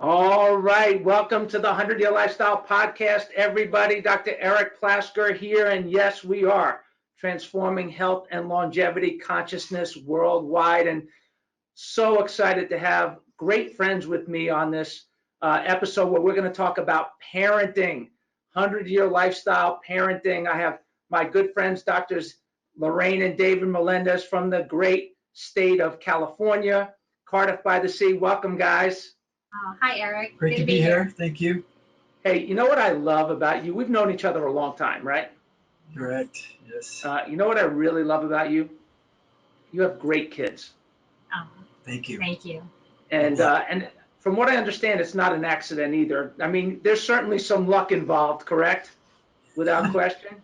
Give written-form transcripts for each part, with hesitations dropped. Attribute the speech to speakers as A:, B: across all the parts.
A: All right, welcome to the 100-Year Lifestyle Podcast, everybody. Dr. Eric Plasker here, and yes, we are transforming health and longevity consciousness worldwide, and so excited to have great friends with me on this episode where we're going to talk about parenting, 100-year lifestyle parenting. I have my good friends, Drs Lorraine and David Melendez from the great state of California, Cardiff by the Sea. Welcome, guys.
B: Hi, Eric.
C: Great to be here. Thank you.
A: Hey, you know what I love about you? We've known each other a long time, right?
C: Correct. Yes.
A: You know what I really love about you? You have great kids.
B: Oh,
C: Thank you.
B: thank you.
A: And from what I understand, it's not an accident either. I mean, there's certainly some luck involved, correct? Without question.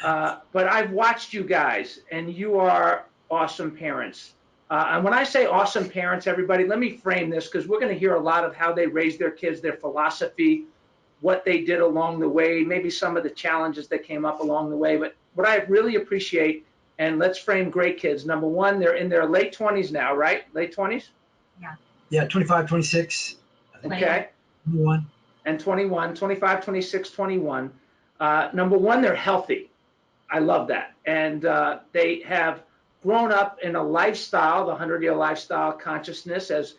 A: But I've watched you guys, and you are awesome parents. And when I say awesome parents, everybody, let me frame this because we're going to hear a lot of how they raised their kids, their philosophy, what they did along the way, maybe some of the challenges that came up along the way. But what I really appreciate, and let's frame great kids. Number one, they're in their late 20s now, right? Late 20s?
C: Yeah, 25, 26.
A: Okay.
C: 21.
A: And 21, 25, 26, 21. Number one, they're healthy. I love that. And they have grown up in a lifestyle, the 100-year lifestyle consciousness, as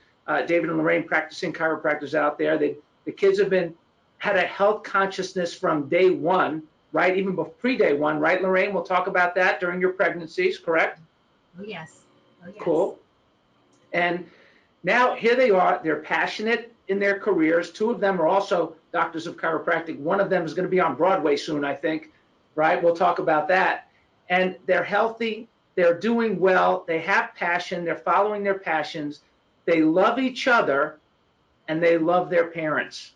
A: David and Lorraine practicing chiropractors out there. The kids have had a health consciousness from day one, right? Even pre-day one, right, Lorraine? We'll talk about that during your pregnancies, correct?
B: Oh, yes. Oh, yes.
A: Cool. And now here they are. They're passionate in their careers. Two of them are also doctors of chiropractic. One of them is going to be on Broadway soon, I think, right? We'll talk about that. And they're healthy. They're doing well. They have passion. They're following their passions. They love each other, and they love their parents.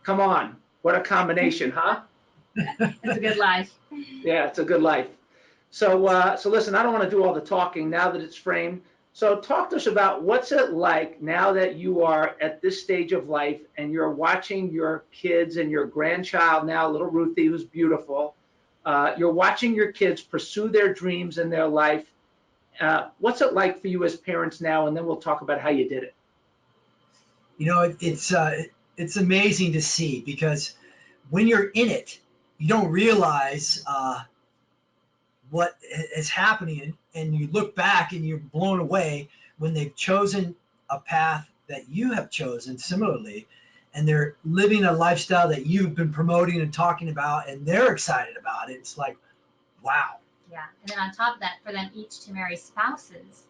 A: Come on. What a combination, huh?
B: It's a good life.
A: Yeah, it's a good life. So listen, I don't want to do all the talking now that it's framed. So talk to us about what's it like now that you are at this stage of life and you're watching your kids and your grandchild now, little Ruthie, who's beautiful. You're watching your kids pursue their dreams in their life. What's it like for you as parents now? And then we'll talk about how you did it.
C: You know, it's amazing to see because when you're in it, you don't realize what is happening, and you look back and you're blown away when they've chosen a path that you have chosen similarly, and they're living a lifestyle that you've been promoting and talking about, and they're excited about it. It's like, wow.
B: Yeah. And then on top of that, for them each to marry spouses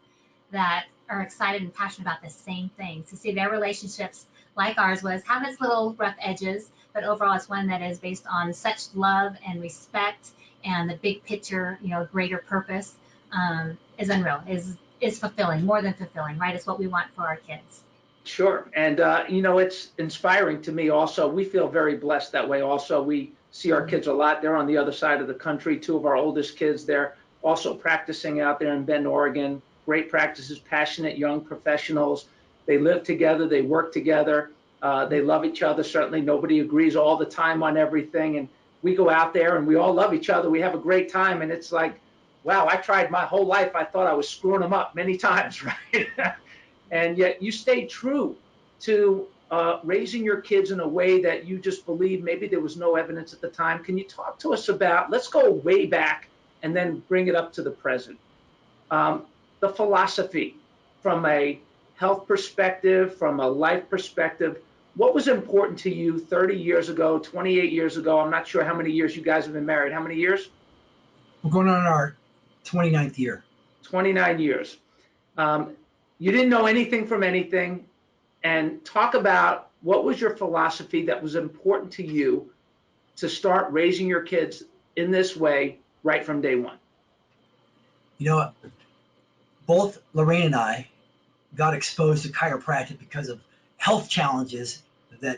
B: that are excited and passionate about the same things, to see their relationships like ours was, have its little rough edges, but overall it's one that is based on such love and respect and the big picture, greater purpose, is unreal, is fulfilling, more than fulfilling, right? It's what we want for our kids.
A: Sure. And, it's inspiring to me also. We feel very blessed that way also. We see our kids a lot. They're on the other side of the country. Two of our oldest kids, they're also practicing out there in Bend, Oregon. Great practices, passionate young professionals. They live together. They work together. They love each other. Certainly nobody agrees all the time on everything. And we go out there and we all love each other. We have a great time. And it's like, wow, I tried my whole life. I thought I was screwing them up many times, right? And yet you stayed true to raising your kids in a way that you just believe maybe there was no evidence at the time. Can you talk to us about, let's go way back and then bring it up to the present. The philosophy from a health perspective, from a life perspective, what was important to you 30 years ago, 28 years ago? I'm not sure how many years you guys have been married. How many years?
C: We're going on our 29th year.
A: 29 years. You didn't know anything from anything. And talk about what was your philosophy that was important to you to start raising your kids in this way right from day one?
C: Both Lorraine and I got exposed to chiropractic because of health challenges that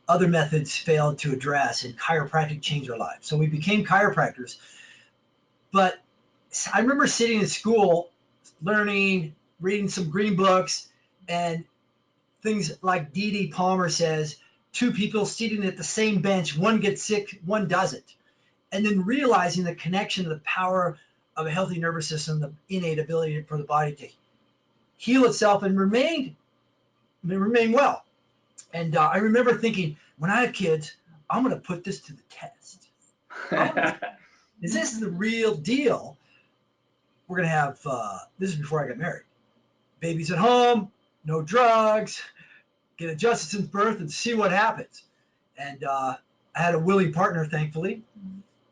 C: other methods failed to address, and chiropractic changed our lives. So we became chiropractors. But I remember sitting in school, learning, reading some green books, and things like D.D. Palmer says, two people sitting at the same bench, one gets sick, one doesn't. And then realizing the connection, the power of a healthy nervous system, the innate ability for the body to heal itself, and remain they remain well. And I remember thinking, when I have kids, I'm going to put this to the test. Is this the real deal? We're going to have, this is before I got married, babies at home, no drugs, get adjusted since birth and see what happens. And I had a willing partner, thankfully,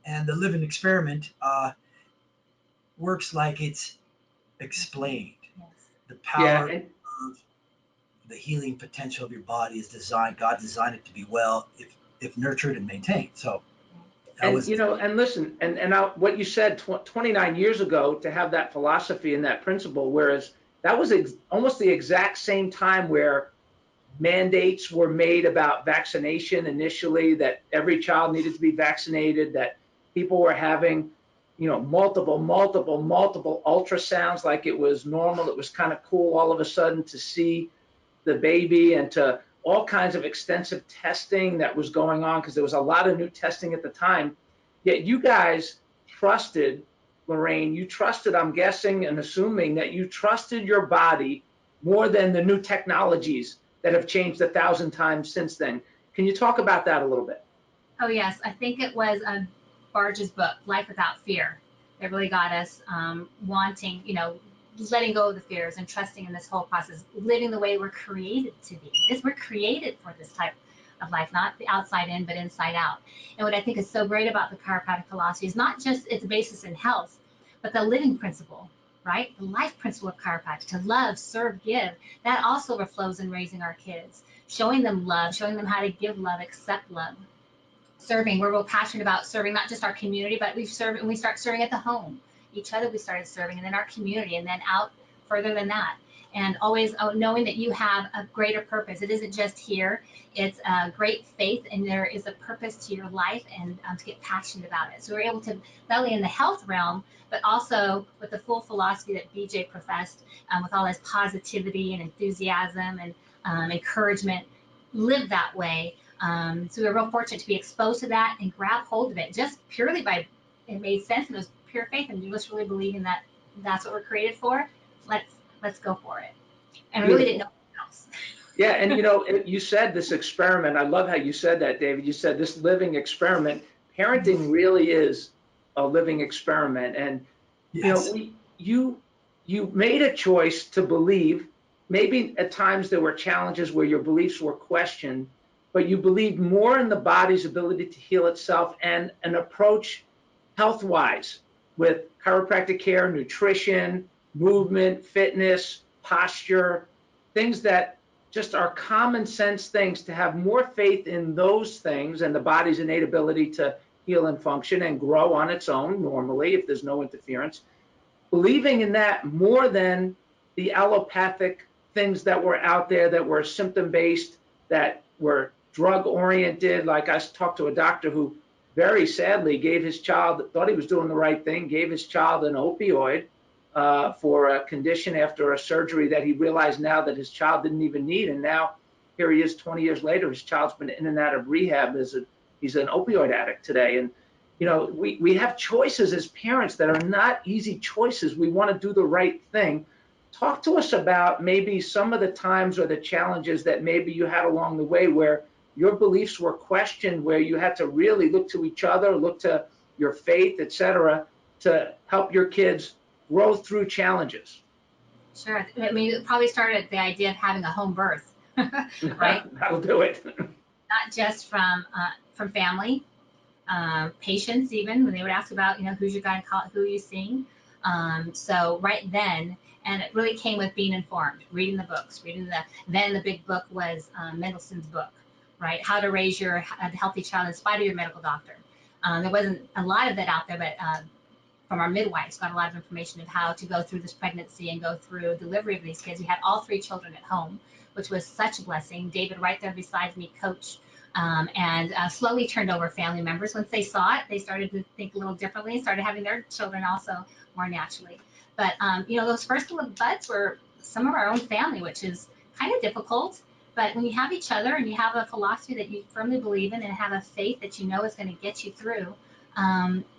C: and the living experiment works like it's explained.
B: Yes.
C: The power of the healing potential of your body is designed. God designed it to be well if nurtured and maintained. So,
A: and listen, what you said 29 years ago, to have that philosophy and that principle, whereas that was almost the exact same time where mandates were made about vaccination initially, that every child needed to be vaccinated, that people were having, multiple ultrasounds like it was normal. It was kind of cool all of a sudden to see the baby, and to all kinds of extensive testing that was going on, because there was a lot of new testing at the time. Yet you guys trusted, Lorraine, I'm guessing and assuming that you trusted your body more than the new technologies that have changed 1,000 times since then. Can you talk about that a little bit?
B: Oh, yes. I think it was Barge's book, Life Without Fear, that really got us wanting, letting go of the fears and trusting in this whole process, living the way we're created to be. We're created for this type of life, not the outside in, but inside out. And what I think is so great about the chiropractic philosophy is not just its basis in health, but the living principle, right? The life principle of chiropractic, to love, serve, give. That also flows in raising our kids, showing them love, showing them how to give love, accept love. Serving, we're real passionate about serving not just our community, but we start serving at the home. Each other we started serving, and then our community, and then out further than that. And always knowing that you have a greater purpose. It isn't just here. It's a great faith, and there is a purpose to your life, and to get passionate about it. So we're able to, not only in the health realm, but also with the full philosophy that BJ professed, with all his positivity and enthusiasm and encouragement, live that way. So we're real fortunate to be exposed to that and grab hold of it just purely by, it made sense, and it was pure faith, and you just really believing that that's what we're created for. Let's go for it. And we really didn't know anything else.
A: Yeah, and you said this experiment. I love how you said that, David. You said this living experiment. Parenting really is a living experiment, and
C: yes.
A: you made a choice to believe. Maybe at times there were challenges where your beliefs were questioned, but you believed more in the body's ability to heal itself, and an approach health-wise with chiropractic care, nutrition, movement, fitness, posture, things that just are common sense things, to have more faith in those things and the body's innate ability to heal and function and grow on its own normally if there's no interference. Believing in that more than the allopathic things that were out there that were symptom-based, that were drug-oriented. Like, I talked to a doctor who very sadly gave his child, thought he was doing the right thing, gave his child an opioid for a condition after a surgery that he realized now that his child didn't even need. And now here he is 20 years later, his child's been in and out of rehab. He's an opioid addict today. And, we have choices as parents that are not easy choices. We want to do the right thing. Talk to us about maybe some of the times or the challenges that maybe you had along the way where your beliefs were questioned, where you had to really look to each other, look to your faith, et cetera, to help your kids grow through challenges.
B: Sure. I mean, it probably started the idea of having a home birth, right?
A: That'll do it.
B: Not just from family, patients, even when they would ask about, who's your gynecologist, who are you seeing? So right then, and it really came with being informed, reading the books, then the big book was Mendelssohn's book, right? How to raise a healthy child in spite of your medical doctor. There wasn't a lot of that out there, but from our midwives got a lot of information of how to go through this pregnancy and go through delivery of these kids. We had all 3 children at home, which was such a blessing. David right there beside me, coach, and slowly turned over family members. Once they saw it, they started to think a little differently and started having their children also more naturally. But, those first little buds were some of our own family, which is kind of difficult. But when you have each other and you have a philosophy that you firmly believe in and have a faith that you know is going to get you through,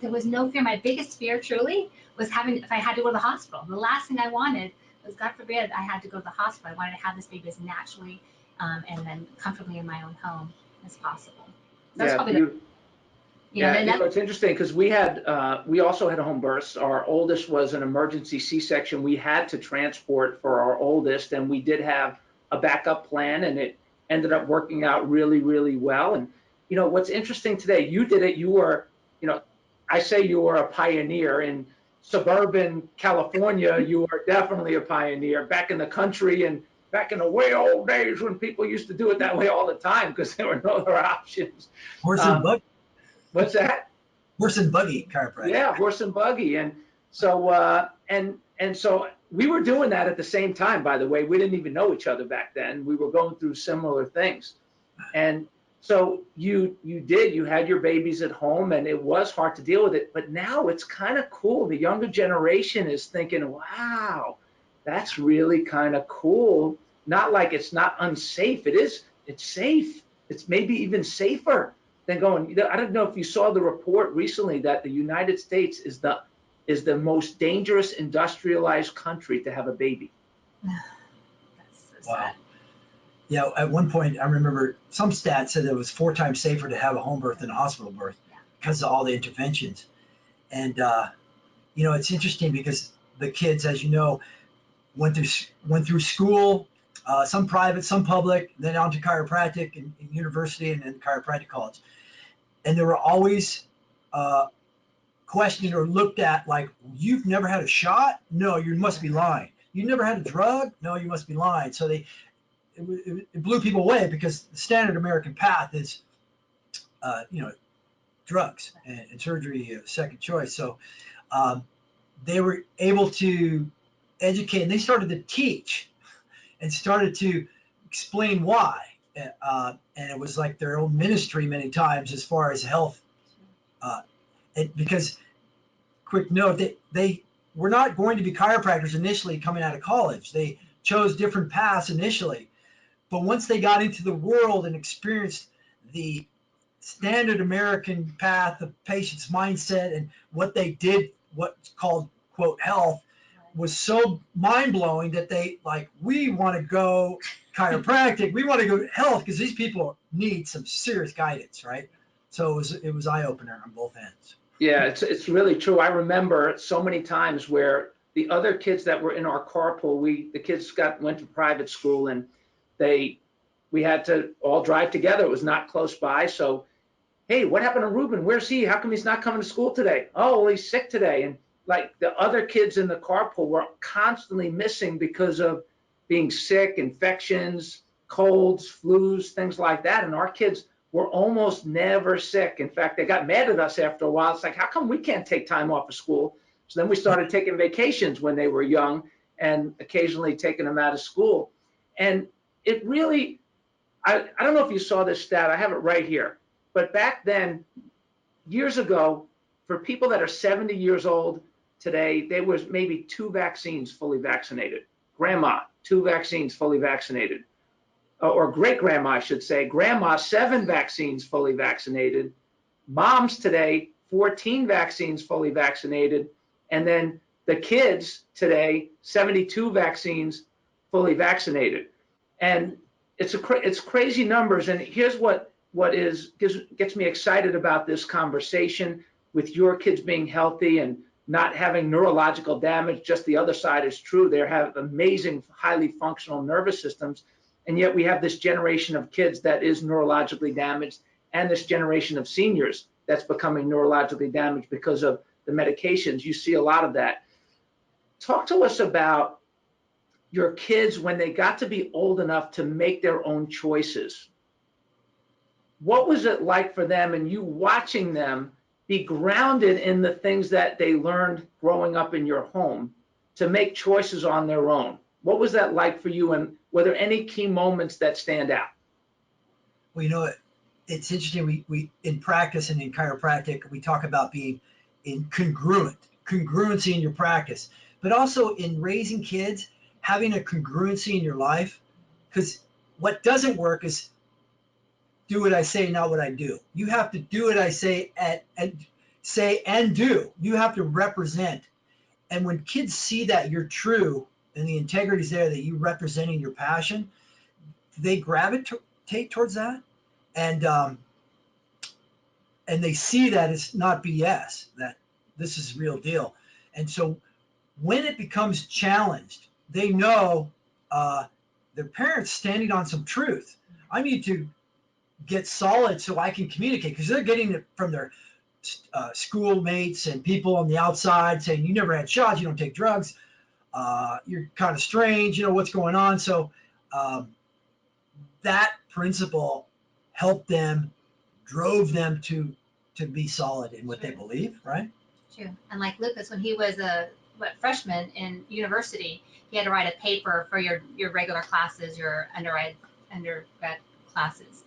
B: there was no fear. My biggest fear truly was if I had to go to the hospital. The last thing I wanted because God forbid I had to go to the hospital. I wanted to have this baby as naturally and then comfortably in my own home as possible. That's
A: Yeah,
B: probably
A: it's interesting because we also had home births. Our oldest was an emergency C-section. We had to transport for our oldest, and we did have a backup plan, and it ended up working out really, really well. And what's interesting today, you did it. You were, I say you were a pioneer in suburban California. You were definitely a pioneer back in the country and back in the way old days when people used to do it that way all the time because there were no other options.
C: Horse and buggy.
A: What's that?
C: Horse and buggy chiropractic.
A: Yeah, horse and buggy. And so so we were doing that at the same time, by the way. We didn't even know each other back then. We were going through similar things. And so you had your babies at home, and it was hard to deal with it. But now it's kind of cool. The younger generation is thinking, wow, that's really kind of cool. Not like it's not unsafe. It is. It's safe. It's maybe even safer than going. I don't know if you saw the report recently that the United States is the most dangerous industrialized country to have a baby.
B: That's so
C: Wow.
B: sad.
C: Yeah, at one point, I remember some stats said it was 4 times safer to have a home birth than a hospital birth because of all the interventions. And, it's interesting because the kids, as you know, went through school, some private, some public, then on to chiropractic and university and then chiropractic college. And they were always questioned or looked at like, you've never had a shot? No, you must be lying. You never had a drug? No, you must be lying. So it blew people away because the standard American path is, drugs and surgery, second choice. So they were able to educate, and they started to teach and started to explain why. And it was like their own ministry many times as far as health. Because, quick note, they were not going to be chiropractors initially coming out of college. They chose different paths initially. But once they got into the world and experienced the standard American path of patient's mindset and what they did, what's called, quote, health, was so mind-blowing that they we want to go chiropractic, we want to go health because these people need some serious guidance, right? So it was eye-opener on both ends.
A: Yeah, it's really true. I remember so many times where the other kids that were in our carpool, the kids went to private school, and we had to all drive together. It was not close by. So, hey, what happened to Ruben? Where's he? How come he's not coming to school today? Oh, well, he's sick today. And like the other kids in the carpool were constantly missing because of being sick, infections, colds, flus, things like that. And our kids were almost never sick. In fact, they got mad at us after a while. It's like, how come we can't take time off of school? So then we started taking vacations when they were young and occasionally taking them out of school. And it really, I don't know if you saw this stat. I have it right here. But back then, years ago, for people that are 70 years old today, there was maybe 2 vaccines fully vaccinated. Grandma, 2 vaccines fully vaccinated. Or great-grandma, I should say. Grandma, 7 vaccines fully vaccinated. Moms today, 14 vaccines fully vaccinated. And then the kids today, 72 vaccines fully vaccinated. And it's crazy numbers. And here's what gets me excited about this conversation with your kids being healthy and not having neurological damage. Just the other side is true. They have amazing, highly functional nervous systems. And yet we have this generation of kids that is neurologically damaged, and this generation of seniors that's becoming neurologically damaged because of the medications. You see a lot of that. Talk to us about your kids when they got to be old enough to make their own choices. What was it like for them and you watching them be grounded in the things that they learned growing up in your home to make choices on their own? What was that like for you, and were there any key moments that stand out?
C: Well, it's interesting. We in practice and in chiropractic, we talk about being congruency in your practice, but also in raising kids, having a congruency in your life. Because what doesn't work is do what I say, not what I do. You have to do what I say and do. You have to represent. And when kids see that you're true and the integrity is there that you representing your passion, they gravitate towards that, and they see that it's not BS, that this is real deal. And so when it becomes challenged, they know their parents standing on some truth. I need to get solid so I can communicate, because they're getting it from their schoolmates and people on the outside saying, you never had shots, you don't take drugs, you're kind of strange, you know, what's going on. So that principle helped them, drove them to be solid in what they believe, right?
B: True. And like Lucas, when he was a freshman in university, he had to write a paper for your regular classes, your undergrad classes.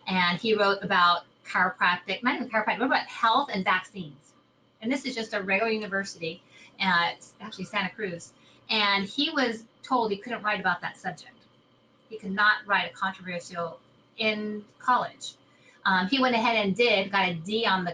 B: And he wrote about chiropractic, not even chiropractic, but about health and vaccines. And this is just a regular university, it's actually Santa Cruz. And he was told he couldn't write about that subject. He could not write a controversial in college. He went ahead and got a D on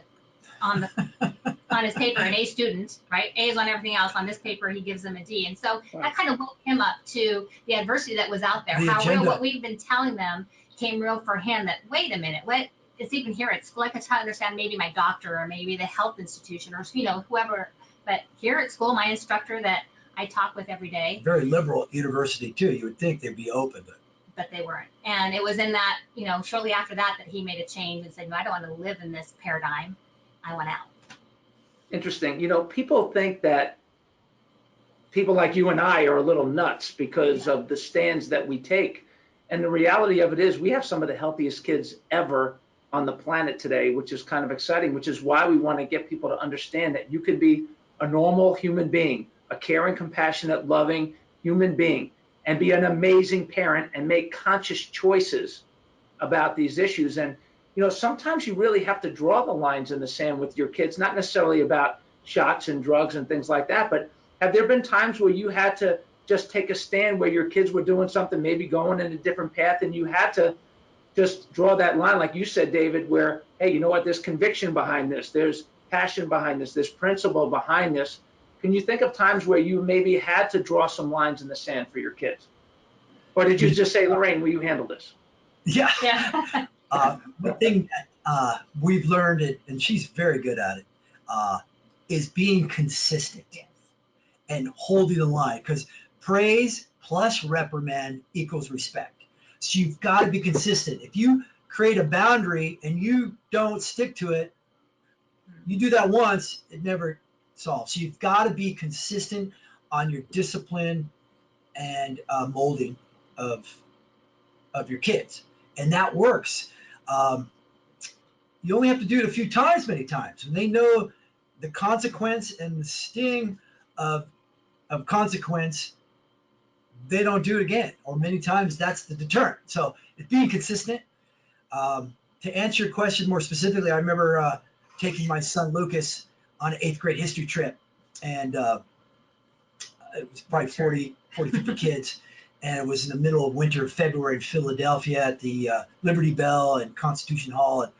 B: his paper, an A student, right? A is on everything else. On this paper, he gives them a D. And so that kind of woke him up to the adversity that was out there. How real what we've been telling them came real for him, that, wait a minute, what is even here at school? I could try to understand maybe my doctor or maybe the health institution or, you know, whoever. But here at school, my instructor that I talk with every day.
C: Very liberal university, too. You would think they'd be open,
B: but they weren't. And it was in that, you know, shortly after that he made a change and said, no, I don't want to live in this paradigm. I want out.
A: Interesting. You know, people think that people like you and I are a little nuts because of the stands that we take. And the reality of it is we have some of the healthiest kids ever on the planet today, which is kind of exciting, which is why we want to get people to understand that you can be a normal human being, a caring, compassionate, loving human being, and be an amazing parent and make conscious choices about these issues. And, you know, sometimes you really have to draw the lines in the sand with your kids, not necessarily about shots and drugs and things like that, but have there been times where you had to just take a stand where your kids were doing something, maybe going in a different path, and you had to just draw that line, like you said, David, where, hey, you know what, there's conviction behind this, there's passion behind this, there's principle behind this. Can you think of times where you maybe had to draw some lines in the sand for your kids? Or did you just say, Lorraine, will you handle this?
C: Yeah. One thing that we've learned, and she's very good at it, is being consistent and holding the line, because praise plus reprimand equals respect. So you've got to be consistent. If you create a boundary and you don't stick to it, you do that once, it never solves. So you've got to be consistent on your discipline and molding of your kids, and that works. You only have to do it a few times, many times, and they know the consequence and the sting of consequence. They don't do it again, or many times that's the deterrent. So it's being consistent. To answer your question more specifically, I remember taking my son Lucas on an 8th grade history trip, and it was probably 40, 50 kids, and it was in the middle of winter, February in Philadelphia at the Liberty Bell and Constitution Hall, and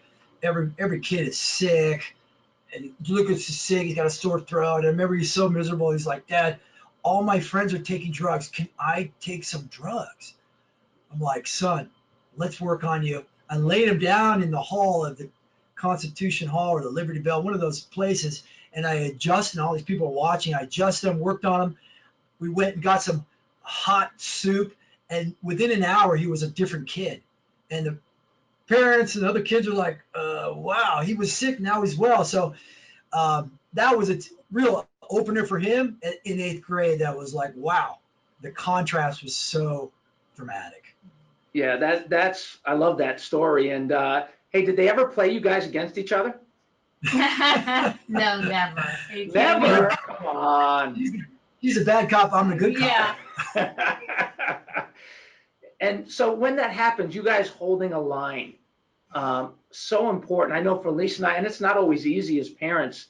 C: every kid is sick, and Lucas is sick, he's got a sore throat, and I remember he's so miserable, he's like, Dad, all my friends are taking drugs, can I take some drugs? I'm like, son, let's work on you. I laid him down in the hall of the Constitution Hall or the Liberty Bell, one of those places, and I adjusted, and all these people were watching, I adjusted him, worked on him. We went and got some hot soup, and within an hour he was a different kid, and the parents and other kids were like, wow, he was sick, now he's well. So that was a real opener for him in 8th grade. That was like, wow, the contrast was so dramatic.
A: Yeah, that's I love that story. And hey, did they ever play you guys against each other?
B: No, never.
A: Never. Come on.
C: He's a bad cop, I'm a good cop.
B: Yeah.
A: And so when that happens, you guys holding a line, so important. I know for Lisa and I, and it's not always easy as parents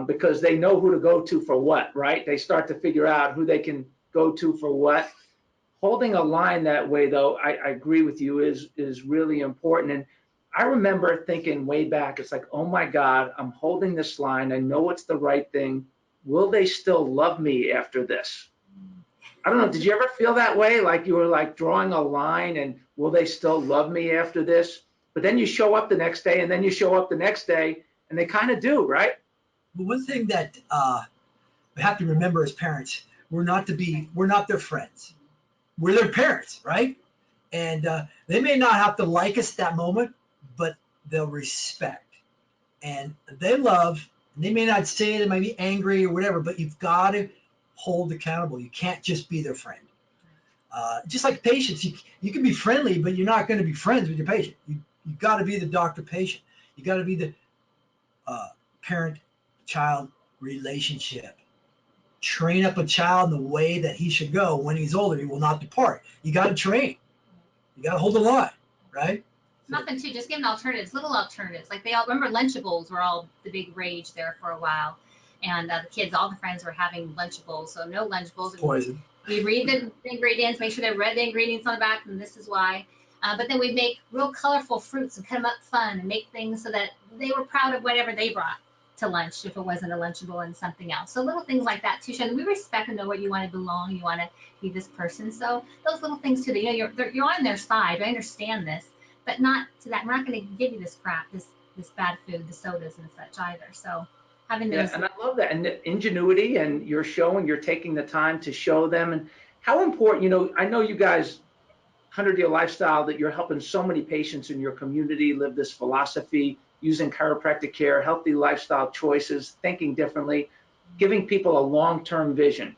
A: because they know who to go to for what, right? They start to figure out who they can go to for what. Holding a line that way, though, I agree with you, is really important. And I remember thinking way back, it's like, oh my God, I'm holding this line. I know it's the right thing. Will they still love me after this? I don't know, did you ever feel that way? Like you were like drawing a line and will they still love me after this? But then you show up the next day and then you show up the next day and they kind of do, right?
C: But one thing that we have to remember as parents, we're not their friends. We're their parents, right? And they may not have to like us at that moment, but they'll respect. And they love, and they may not say it, they might be angry or whatever, but you've got to hold accountable. You can't just be their friend. Just like patients, you can be friendly, but you're not going to be friends with your patient. You've got to be the doctor-patient. You got to be the parent-child relationship. Train up a child in the way that he should go. When he's older, he will not depart. You got to train. You got to hold the line, right?
B: Nothing too, just giving alternatives, little alternatives. Like they all remember Lunchables were all the big rage there for a while, and the kids, all the friends were having Lunchables. So no Lunchables.
C: Poison.
B: We read the ingredients, make sure they read the ingredients on the back, and this is why. But then we make real colorful fruits and cut them up fun and make things so that they were proud of whatever they brought to lunch if it wasn't a Lunchable and something else. So little things like that too, Shannon. We respect and know what you want to belong, you want to be this person. So those little things too, that you're on their side. I understand this, but not to that. We're not going to give you this crap, this bad food, the sodas and such either. So having those.
A: Yeah, and I love that, and the ingenuity, and you're taking the time to show them, and how important. I know you guys, 100-year lifestyle, that you're helping so many patients in your community live this philosophy, using chiropractic care, healthy lifestyle choices, thinking differently, giving people a long-term vision.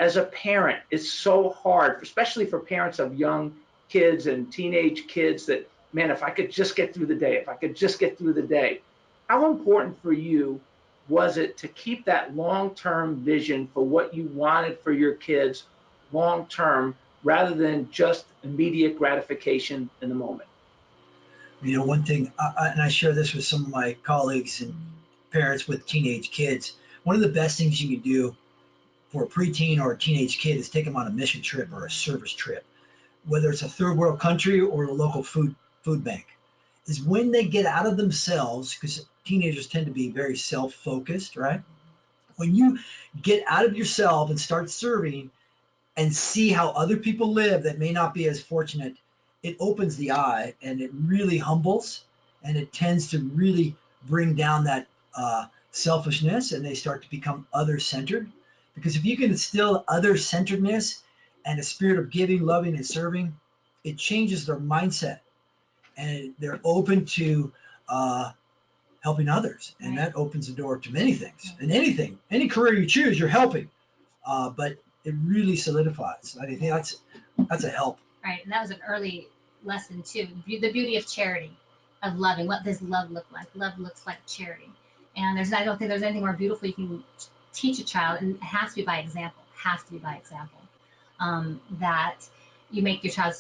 A: As a parent, it's so hard, especially for parents of young kids and teenage kids, that, man, if I could just get through the day. How important for you was it to keep that long-term vision for what you wanted for your kids long-term, rather than just immediate gratification in the moment?
C: One thing, and I share this with some of my colleagues and parents with teenage kids, one of the best things you can do for a preteen or a teenage kid is take them on a mission trip or a service trip, whether it's a third world country or a local food bank, is when they get out of themselves, because teenagers tend to be very self-focused, right? When you get out of yourself and start serving and see how other people live that may not be as fortunate, it opens the eye and it really humbles, and it tends to really bring down that selfishness, and they start to become other-centered. Because if you can instill other-centeredness and a spirit of giving, loving, and serving, it changes their mindset, and they're open to helping others, and that opens the door to many things. And any career you choose, you're helping, but it really solidifies. I think that's a help.
B: Right, and that was an early lesson too. The beauty of charity, of loving. What does love look like? Love looks like charity, and I don't think there's anything more beautiful you can teach a child, and it has to be by example. That you make your child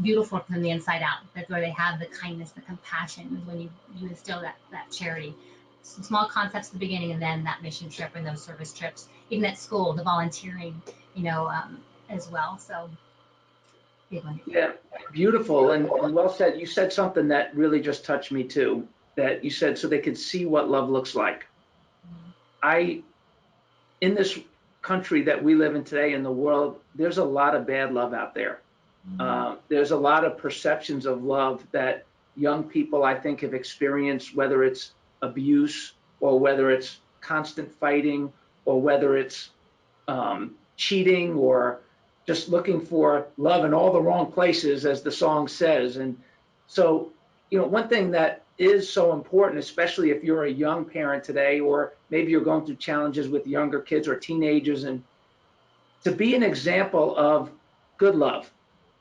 B: beautiful from the inside out. That's where they have the kindness, the compassion, is when you instill that charity. Some small concepts at the beginning, and then that mission trip and those service trips, even at school, the volunteering, as well. So big one.
A: Yeah, beautiful and well said. You said something that really just touched me too, that you said so they could see what love looks like. In this country that we live in today, in the world, there's a lot of bad love out there. There's a lot of perceptions of love that young people, I think, have experienced, whether it's abuse or whether it's constant fighting or whether it's cheating or just looking for love in all the wrong places, as the song says. And so, one thing that is so important, especially if you're a young parent today, or maybe you're going through challenges with younger kids or teenagers, and to be an example of good love,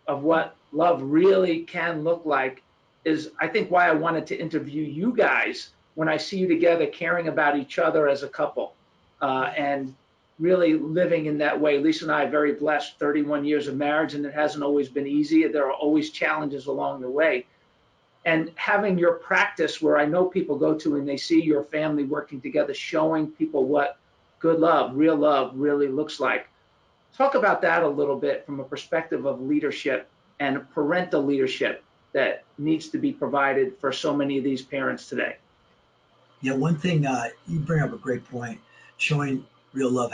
A: of what love really can look like, is, I think, why I wanted to interview you guys when I see you together, caring about each other as a couple, and really living in that way. Lisa and I are very blessed, 31 years of marriage, and it hasn't always been easy. There are always challenges along the way. And having your practice, where I know people go to and they see your family working together, showing people what good love, real love, really looks like. Talk about that a little bit from a perspective of leadership and parental leadership that needs to be provided for so many of these parents today.
C: Yeah, one thing, you bring up a great point, showing real love.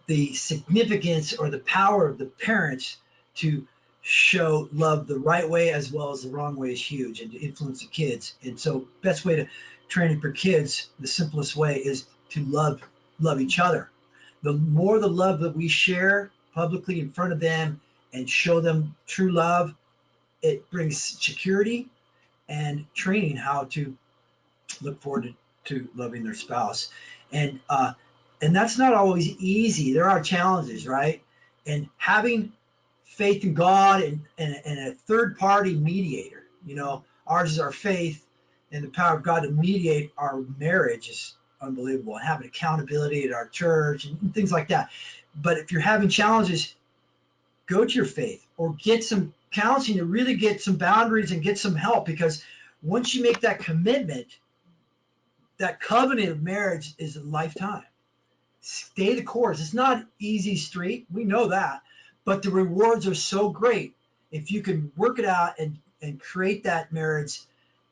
C: the significance or the power of the parents to show love the right way as well as the wrong way is huge, and to influence the kids. And so best way to training for kids, the simplest way is to love each other. The more the love that we share publicly in front of them and show them true love, it brings security and training how to look forward to loving their spouse. And that's not always easy. There are challenges, right? And having faith in God and a third party mediator, ours is our faith, and the power of God to mediate our marriage is unbelievable. And having accountability at our church and things like that. But if you're having challenges, go to your faith or get some counseling to really get some boundaries and get some help, because once you make that commitment, that covenant of marriage is a lifetime. Stay the course. It's not easy street. We know that, but the rewards are so great. If you can work it out and create that marriage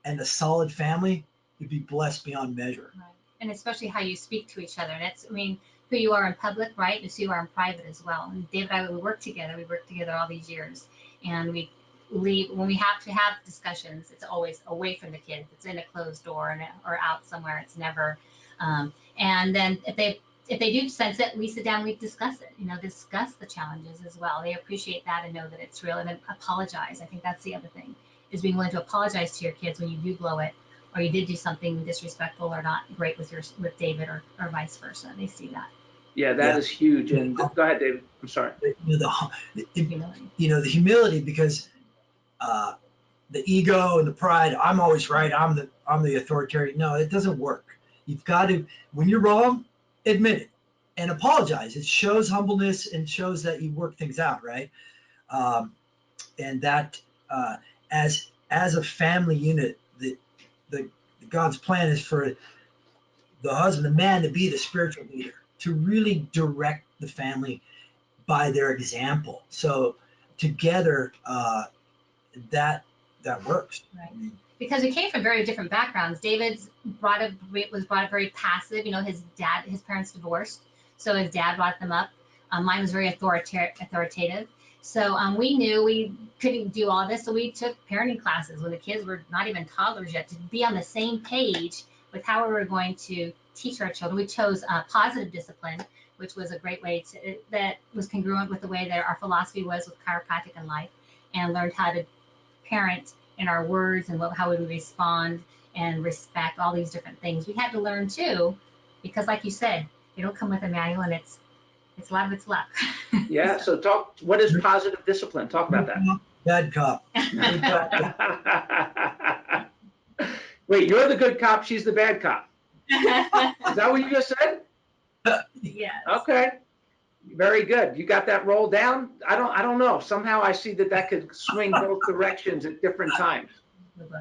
C: and a solid family, you'd be blessed beyond measure.
B: Right. And especially how you speak to each other. That's, who you are in public, right? And who you are in private as well. And David and I, we work together all these years. And we leave, when we have to have discussions, it's always away from the kids. It's in a closed door or out somewhere. It's never, and then if they do sense it, we sit down, we discuss it, discuss the challenges as well. They appreciate that and know that it's real, and then apologize. I think that's the other thing, is being willing to apologize to your kids when you do blow it, or you did do something disrespectful or not great with David, or vice versa. They see that.
A: Yeah, that is huge. And go ahead, David. I'm sorry.
C: The humility, because the ego and the pride, I'm always right, I'm the authoritarian. No, it doesn't work. You've got to, when you're wrong, admit it and apologize. It shows humbleness and shows that you work things out, right? And that as a family unit, the God's plan is for the husband, the man, to be the spiritual leader, to really direct the family by their example. So together, that works.
B: Right. Because we came from very different backgrounds. David's was brought up very passive. His parents divorced, so his dad brought them up. Mine was very authoritative. So we knew we couldn't do all this, so we took parenting classes when the kids were not even toddlers yet, to be on the same page with how we were going to teach our children. We chose positive discipline, which was a great way that was congruent with the way that our philosophy was with chiropractic and life, and learned how to parent in our words and how we would respond and respect, all these different things. We had to learn too, because like you said, they don't come with a manual, and it's a lot of it's luck.
A: Yeah. So what is positive discipline? Talk about that.
C: Bad cop.
A: Wait, you're the good cop, she's the bad cop. Is that what you just said?
B: Yes. Okay.
A: Very good. You got that roll down? I don't know. Somehow I see that could swing both directions at different times.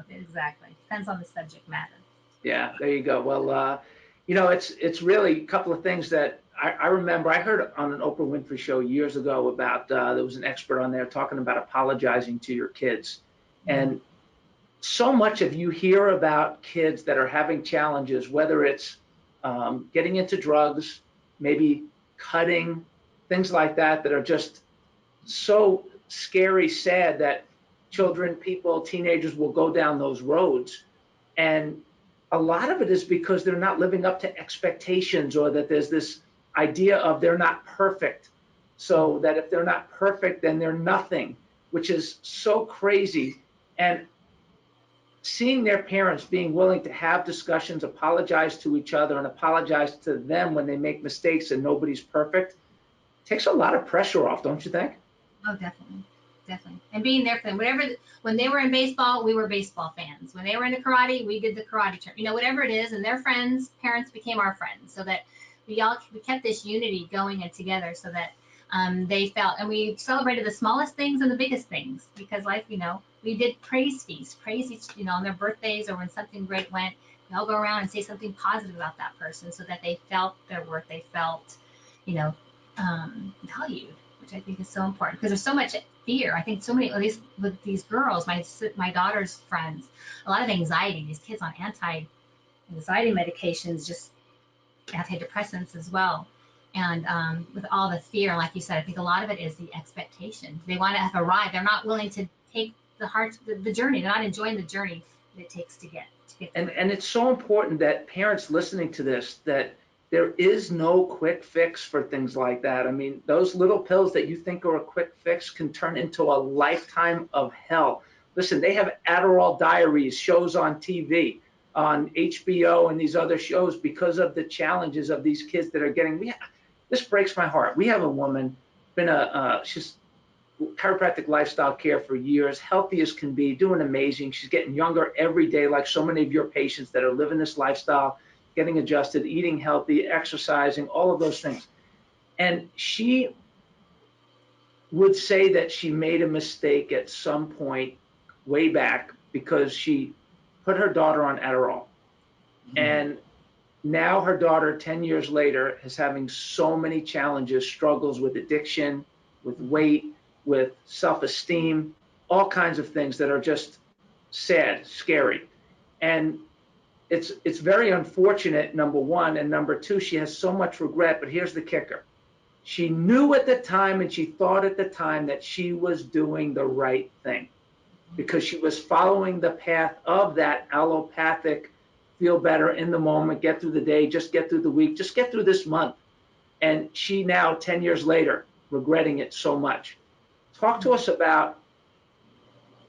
B: Exactly. Depends on the subject matter.
A: Yeah, there you go. Well, it's really a couple of things that I remember. I heard on an Oprah Winfrey show years ago about, there was an expert on there talking about apologizing to your kids. And so much of you hear about kids that are having challenges, whether it's getting into drugs, maybe cutting, things like that are just so scary, sad that children, people, teenagers will go down those roads. And a lot of it is because they're not living up to expectations, or that there's this idea of they're not perfect. So that if they're not perfect, then they're nothing, which is so crazy. And seeing their parents being willing to have discussions, apologize to each other and apologize to them when they make mistakes, and nobody's perfect, takes a lot of pressure off, don't you think?
B: Oh, definitely. And being there for them, when they were in baseball, we were baseball fans. When they were into karate, we did the karate term, whatever it is, and their friends, parents became our friends, so that we kept this unity going and together, so that they felt, and we celebrated the smallest things and the biggest things, because life, we did praise feasts, on their birthdays, or when something great went, we all go around and say something positive about that person, so that they felt their worth, they felt, valued, which I think is so important, because there's so much fear. I think so many, at least with these girls, my daughter's friends, a lot of anxiety, these kids on anti-anxiety medications, just antidepressants as well. And with all the fear, like you said, I think a lot of it is the expectation. They want to have arrived. They're not willing to take the journey. They're not enjoying the journey that it takes to get
A: and it's so important that parents listening to this, that there is no quick fix for things like that. I mean, those little pills that you think are a quick fix can turn into a lifetime of hell. Listen, they have Adderall Diaries, shows on TV, on HBO and these other shows because of the challenges of these kids that are getting. This breaks my heart. We have a woman, she's chiropractic lifestyle care for years, healthy as can be, doing amazing. She's getting younger every day, like so many of your patients that are living this lifestyle, getting adjusted, eating healthy, exercising, all of those things. And she would say that she made a mistake at some point way back because she put her daughter on Adderall. And now her daughter, 10 years later, is having so many challenges, struggles with addiction, with weight, with self-esteem, all kinds of things that are just sad, scary. And it's very unfortunate, number one, and number two, she has so much regret. But here's the kicker. She knew at the time, and she thought at the time, that she was doing the right thing because she was following the path of that allopathic, feel better in the moment, get through the day, just get through the week, just get through this month. And she now, 10 years later, regretting it so much. Talk to us about,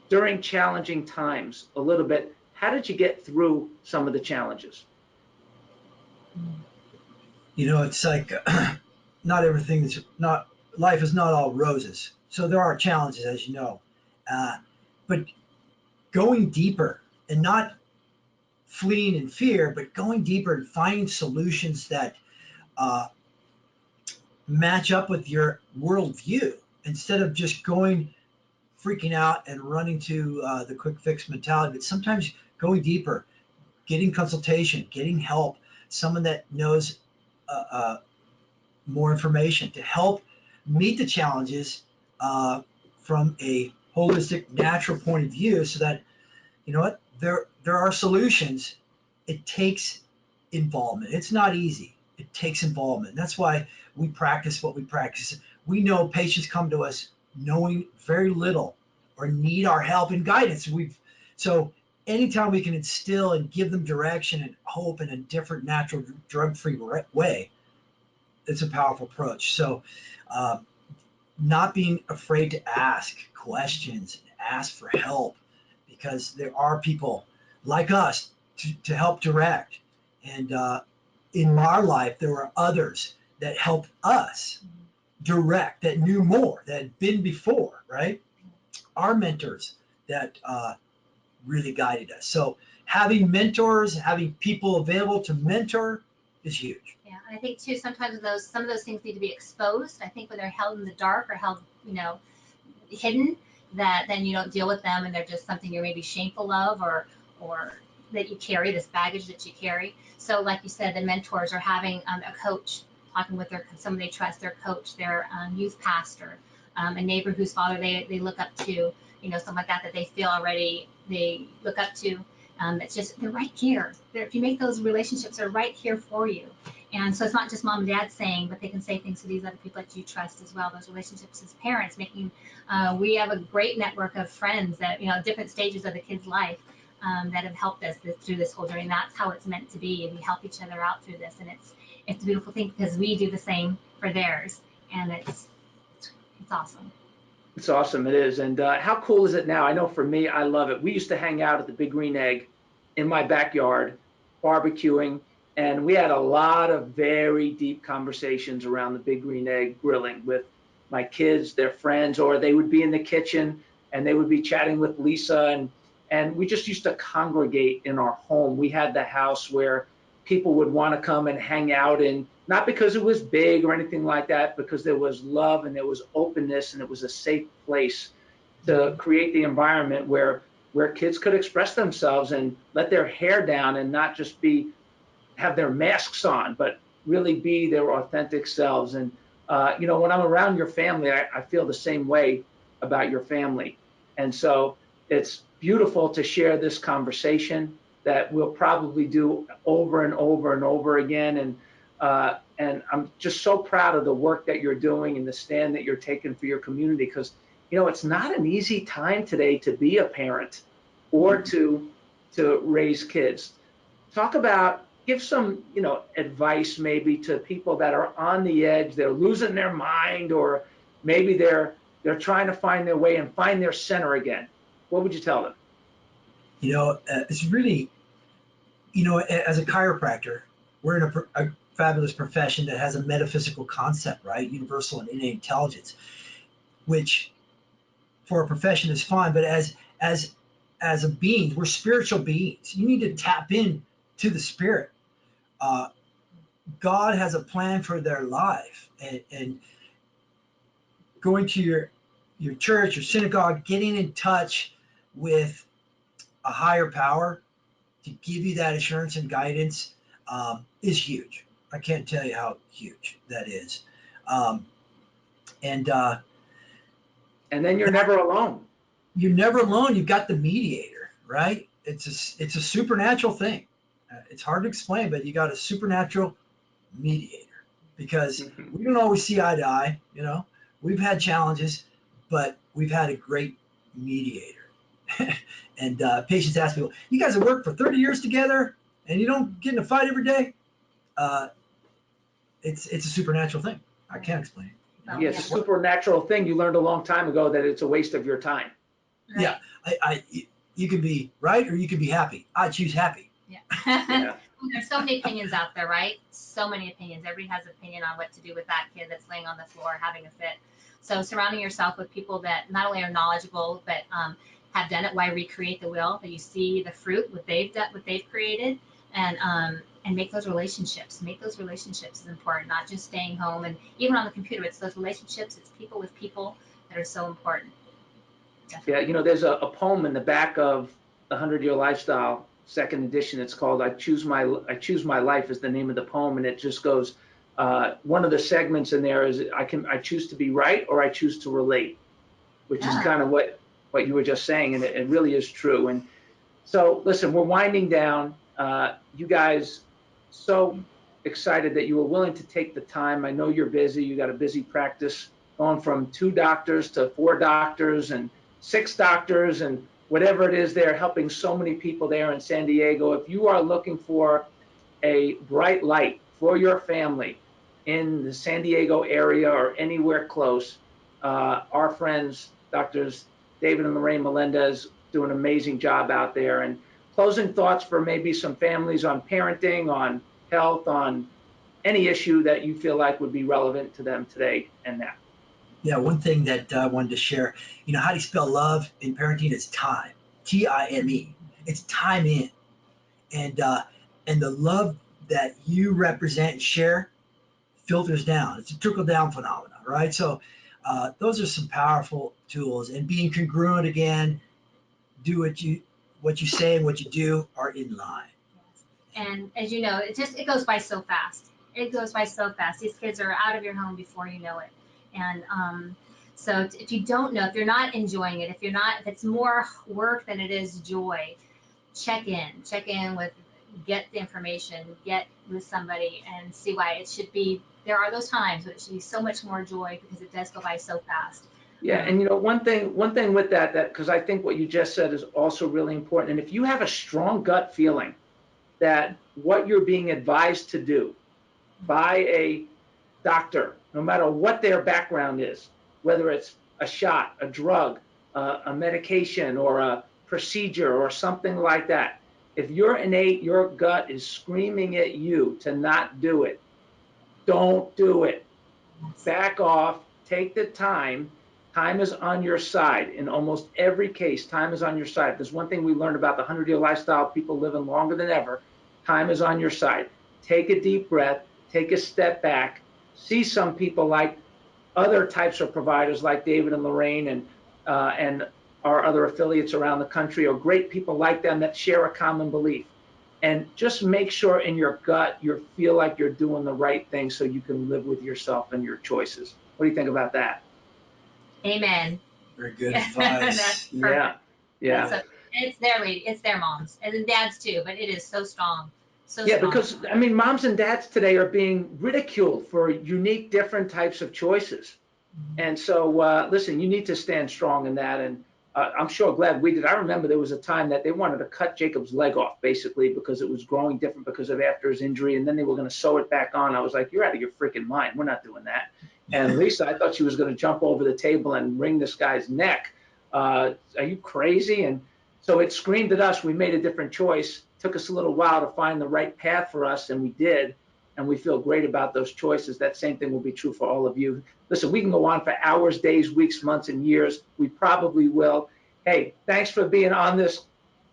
A: during challenging times, a little bit, how did you get through some of the challenges?
C: You know, it's like not everything is not, life is not all roses. So there are challenges, as you know. But going deeper and not fleeing in fear, but going deeper and finding solutions that match up with your worldview instead of just freaking out and running to the quick fix mentality. But sometimes going deeper, getting consultation, getting help, someone that knows more information to help meet the challenges from a holistic, natural point of view, so that, you know what, there are solutions. It takes involvement. It's not easy. It takes involvement. And that's why we practice what we practice. We know patients come to us knowing very little or need our help and guidance. So anytime we can instill and give them direction and hope in a different, natural, drug-free way, it's a powerful approach. So not being afraid to ask questions, ask for help, because there are people like us to help direct. And in our life, there were others that helped us direct, that knew more, that had been before, right? Our mentors that really guided us. So having mentors, having people available to mentor is huge.
B: Yeah, and I think too, sometimes some of those things need to be exposed. I think when they're held in the dark or held, hidden, that then you don't deal with them and they're just something you're maybe shameful of or that you carry, this baggage that you carry. So like you said, the mentors are having a coach, talking with someone they trust, their coach, their youth pastor, a neighbor whose father they look up to, something like that they feel already they look up to. It's just, they're right here. If you make those relationships, they're right here for you. And so it's not just mom and dad saying, but they can say things to these other people that you trust as well. Those relationships as parents, we have a great network of friends that, different stages of the kid's life that have helped us through this whole journey. And that's how it's meant to be. And we help each other out through this. And it's a beautiful thing because we do the same for theirs. And it's awesome.
A: It's awesome. It is. And how cool is it now? I know for me, I love it. We used to hang out at the Big Green Egg in my backyard, barbecuing, and we had a lot of very deep conversations around the Big Green Egg grilling with my kids, their friends, or they would be in the kitchen and they would be chatting with Lisa. And we just used to congregate in our home. We had the house where people would want to come and hang out in, not because it was big or anything like that, because there was love and there was openness and it was a safe place to create the environment where kids could express themselves and let their hair down and not just have their masks on, but really be their authentic selves. And, when I'm around your family, I feel the same way about your family. And so it's beautiful to share this conversation that we'll probably do over and over and over again. And And I'm just so proud of the work that you're doing and the stand that you're taking for your community, because, you know, it's not an easy time today to be a parent or to raise kids. Talk about, give some, you know, advice maybe to people that are on the edge, they're losing their mind, or maybe they're trying to find their way and find their center again. What would you tell them?
C: You know, it's really, you know, as a chiropractor, we're in a fabulous profession that has a metaphysical concept, right? Universal and innate intelligence, which for a profession is fine, but as a being, we're spiritual beings. You need to tap in to the spirit. God has a plan for their life, and going to your church, your synagogue, getting in touch with a higher power to give you that assurance and guidance is huge. I can't tell you how huge that is. And
A: then you're never alone.
C: You're never alone. You've got the mediator, right? It's a supernatural thing. It's hard to explain, but you got a supernatural mediator, because we don't always see eye to eye. You know, we've had challenges, but we've had a great mediator. And patients ask me, well, you guys have worked for 30 years together and you don't get in a fight every day? It's a supernatural thing. I can't explain it.
A: Yeah, it's a supernatural thing. You learned a long time ago that it's a waste of your time.
B: Right.
C: Yeah, you can be right or you can be happy. I choose happy.
B: Yeah.
A: Yeah.
B: There's so many opinions out there, right? So many opinions. Everybody has an opinion on what to do with that kid that's laying on the floor having a fit. So surrounding yourself with people that not only are knowledgeable, but have done it. Why recreate the wheel? That you see the fruit, what they've done, what they've created, and make those relationships. Make those relationships is important. Not just staying home and even on the computer. It's those relationships. It's people with people that are so important. Definitely.
A: Yeah, you know, there's a poem in the back of the 100-Year Lifestyle, second edition. It's called I Choose My Life is the name of the poem, and it just goes, one of the segments in there is I choose to be right or I choose to relate, which is kind of what you were just saying, and it really is true. And so, listen, we're winding down. You guys, so excited that you were willing to take the time. I know you're busy. You got a busy practice, going from 2 doctors to 4 doctors and 6 doctors and whatever it is there, helping so many people there in San Diego. If you are looking for a bright light for your family in the San Diego area or anywhere close, our friends, Drs David and Lorraine Melendez, do an amazing job out there. And closing thoughts for maybe some families on parenting, on health, on any issue that you feel like would be relevant to them today and now.
C: Yeah, one thing that I wanted to share, you know, how do you spell love in parenting? Is time, Time. It's time in, and the love that you represent and share filters down. It's a trickle down phenomenon, right? So those are some powerful tools, and being congruent again, do what you say and what you do are in line.
B: And as you know, it goes by so fast. It goes by so fast. These kids are out of your home before you know it. And so if you don't know, if you're not enjoying it, if it's more work than it is joy, check in with, get the information, get with somebody and see why it should be. There are those times, but it should be so much more joy because it does go by so fast.
A: Yeah, and you know, one thing with that because I think what you just said is also really important. And if you have a strong gut feeling that what you're being advised to do by a doctor, no matter what their background is, whether it's a shot, a drug, a medication, or a procedure, or something like that, if your gut is screaming at you to not do it, don't do it. Back off, take the time. Time is on your side. In almost every case, time is on your side. If there's one thing we learned about the 100-Year Lifestyle, people living longer than ever, time is on your side. Take a deep breath, take a step back, see some people like other types of providers like David and Lorraine and our other affiliates around the country, or great people like them that share a common belief. And just make sure in your gut you feel like you're doing the right thing so you can live with yourself and your choices. What do you think about that?
B: Amen.
C: Very good advice.
A: Yeah.
B: It's their moms and the dads too, but it is so strong. So
A: Yeah,
B: strong.
A: because I mean, moms and dads today are being ridiculed for unique, different types of choices. And so, listen, you need to stand strong in that. And I'm sure glad we did. I remember there was a time that they wanted to cut Jacob's leg off, basically, because it was growing different because of after his injury. And then they were going to sew it back on. I was like, you're out of your freaking mind. We're not doing that. And Lisa, I thought she was going to jump over the table and wring this guy's neck. Are you crazy? And so it screamed at us. We made a different choice. Took us a little while to find the right path for us, and we did. And we feel great about those choices. That same thing will be true for all of you. Listen, we can go on for hours, days, weeks, months, and years. We probably will. Hey, thanks for being on this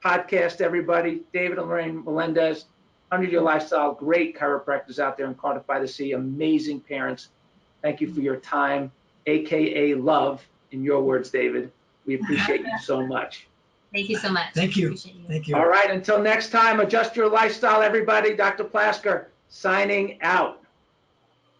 A: podcast, everybody. David and Lorraine Melendez, 100-Year Lifestyle, great chiropractors out there in Cardiff by the Sea, amazing parents. Thank you for your time, AKA love, in your words, David. We appreciate you so much.
B: Thank you so much.
C: Thank you.
B: Appreciate you.
C: Thank you.
A: All right, until next time, adjust your lifestyle, everybody. Dr. Plasker signing out.